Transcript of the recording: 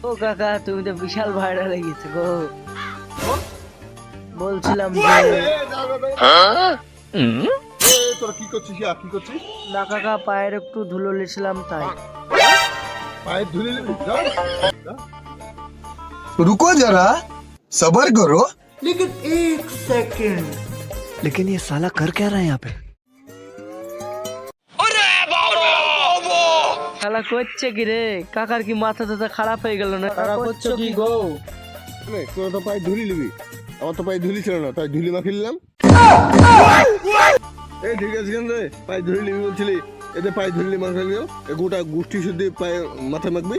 ও কাকা তুমি তো বিশাল ভাইরাল হয়ে গেছো গো। বলছিলাম তোরা কি করছিস? কি করছিস? না কাকা পায়ের একটু ধুলো লেছিলাম তাই। পায়ে ধুলে নিবি? रुको जरा सबर करो। लेकिन एक सेकंड, लेकिन ये साला कर क्या रहा है यहाँ पे? শালা করছে কি রে? কাকার কি মাথা টাথা খারাপ হয়ে গেল না? কাকা করছো কি গো? তোরা তো পায়ে ধুলি নিবি, আমার তো পায়ে ধুলি ছিল না, তাই ধুলি মাখিয়ে নিলাম। এই ঠিক আছে কেন রে? পায়ে ধুলি নিবি বলছিলি, এতে পায়ে ধুলি মাখালিও গোটা গোষ্ঠী শুদ্ধি পায়ে মাথা মাখবি।